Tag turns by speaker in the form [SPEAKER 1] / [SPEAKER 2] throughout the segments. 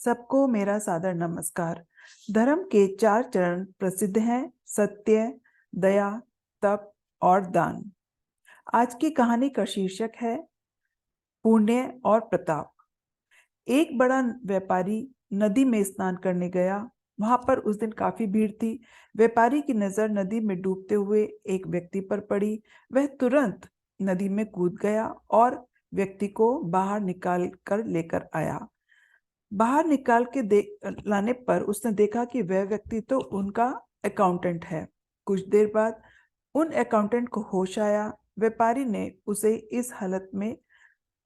[SPEAKER 1] सबको मेरा सादर नमस्कार। धर्म के 4 चरण प्रसिद्ध हैं: सत्य, दया, तप और दान। आज की कहानी का शीर्षक है पुण्य और प्रताप। एक बड़ा व्यापारी नदी में स्नान करने गया। वहां पर उस दिन काफी भीड़ थी। व्यापारी की नजर नदी में डूबते हुए एक व्यक्ति पर पड़ी। वह तुरंत नदी में कूद गया और व्यक्ति को बाहर निकाल कर लेकर आया। बाहर निकाल के लाने पर उसने देखा कि वह व्यक्ति तो उनका अकाउंटेंट है। कुछ देर बाद उन अकाउंटेंट को होश आया। व्यापारी ने उसे इस हालत में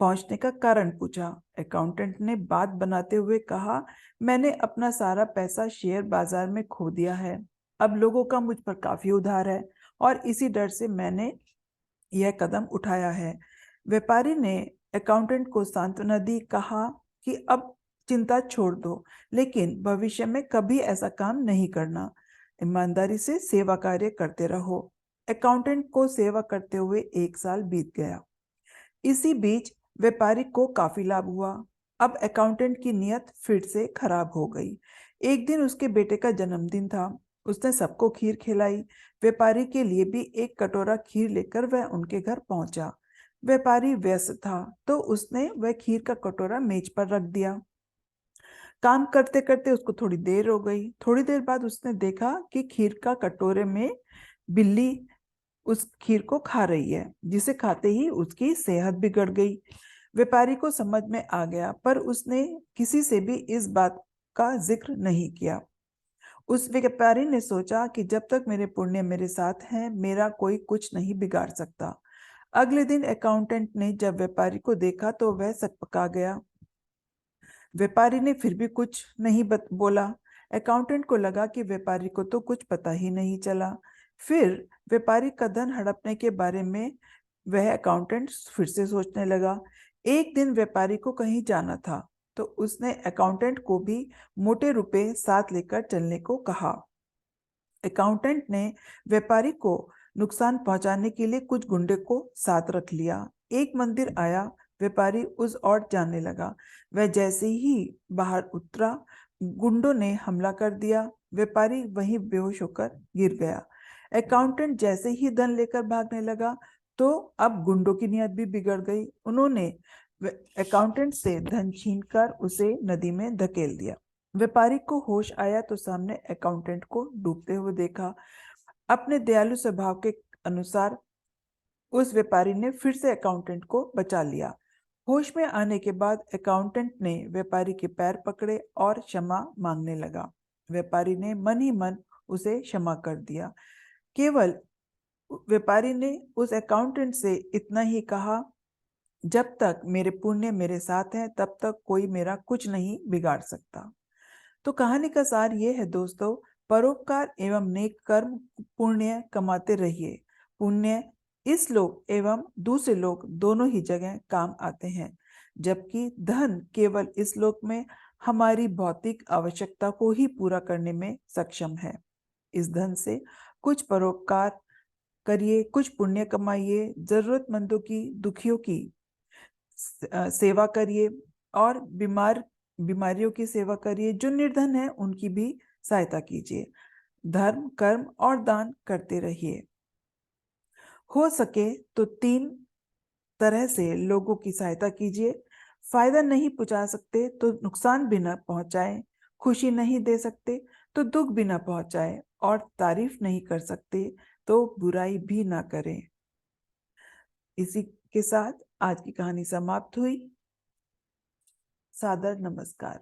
[SPEAKER 1] पहुंचने का कारण पूछा। अकाउंटेंट ने बात बनाते हुए कहा, मैंने अपना सारा पैसा शेयर बाजार में खो दिया है। अब लोगों का मुझ पर काफी उधार है और इसी डर से मैंने यह कदम उठाया है। व्यापारी ने अकाउंटेंट को सांत्वना दी, कहा कि अब चिंता छोड़ दो, लेकिन भविष्य में कभी ऐसा काम नहीं करना। ईमानदारी से सेवा कार्य करते रहो। अकाउंटेंट को सेवा करते हुए 1 साल बीत गया। इसी बीच व्यापारी को काफी लाभ हुआ। अब अकाउंटेंट की नीयत फिर से खराब हो गई। एक दिन उसके बेटे का जन्मदिन था। उसने सबको खीर खिलाई। व्यापारी के लिए भी एक कटोरा खीर लेकर वह उनके घर पहुंचा। व्यापारी व्यस्त था तो उसने वह खीर का कटोरा मेज पर रख दिया। काम करते करते उसको थोड़ी देर हो गई। थोड़ी देर बाद उसने देखा कि खीर का कटोरे में बिल्ली उस खीर को खा रही है, जिसे खाते ही उसकी सेहत बिगड़ गई। व्यापारी को समझ में आ गया, पर उसने किसी से भी इस बात का जिक्र नहीं किया। उस व्यापारी ने सोचा कि जब तक मेरे पुण्य मेरे साथ हैं, मेरा कोई कुछ नहीं बिगाड़ सकता। अगले दिन अकाउंटेंट ने जब व्यापारी को देखा तो वह सकपका गया। व्यापारी ने फिर भी कुछ नहीं बोला। अकाउंटेंट को लगा कि व्यापारी को तो कुछ पता ही नहीं चला। फिर व्यापारी का धन हड़पने के बारे में वह अकाउंटेंट फिर से सोचने लगा। एक दिन व्यापारी को कहीं जाना था तो उसने अकाउंटेंट को भी मोटे रुपए साथ लेकर चलने को कहा। अकाउंटेंट ने व्यापारी को नुकसान पहुंचाने के लिए कुछ गुंडे को साथ रख लिया। एक मंदिर आया। व्यापारी उस ओर जाने लगा। वह जैसे ही बाहर उतरा, गुंडों ने हमला कर दिया। व्यापारी वहीं बेहोश होकर गिर गया। अकाउंटेंट जैसे ही धन लेकर भागने लगा तो अब गुंडों की नीयत भी बिगड़ गई। उन्होंने अकाउंटेंट से धन छीनकर उसे नदी में धकेल दिया। व्यापारी को होश आया तो सामने अकाउंटेंट को डूबते हुए देखा। अपने दयालु स्वभाव के अनुसार उस व्यापारी ने फिर से अकाउंटेंट को बचा लिया। होश में आने के बाद अकाउंटेंट ने व्यापारी के पैर पकड़े और क्षमा मांगने लगा। व्यापारी ने मन ही मन उसे क्षमा कर दिया। केवल व्यापारी ने उस अकाउंटेंट से इतना ही कहा, जब तक मेरे पुण्य मेरे साथ हैं तब तक कोई मेरा कुछ नहीं बिगाड़ सकता। तो कहानी का सार ये है दोस्तों, परोपकार एवं नेक कर्म पुण्य कमाते रहिए। पुण्य इस लोक एवं दूसरे लोक दोनों ही जगह काम आते हैं, जबकि धन केवल इस लोक में हमारी भौतिक आवश्यकता को ही पूरा करने में सक्षम है। इस धन से कुछ परोपकार करिए, कुछ पुण्य कमाइए, जरूरतमंदों की, दुखियों की सेवा करिए और बीमारियों की सेवा करिए। जो निर्धन है उनकी भी सहायता कीजिए। धर्म, कर्म और दान करते रहिए। हो सके तो 3 तरह से लोगों की सहायता कीजिए। फायदा नहीं पहुंचा सकते तो नुकसान भी न पहुंचाएं। खुशी नहीं दे सकते तो दुख भी न पहुंचाएं और तारीफ नहीं कर सकते तो बुराई भी ना करें। इसी के साथ आज की कहानी समाप्त हुई। सादर नमस्कार।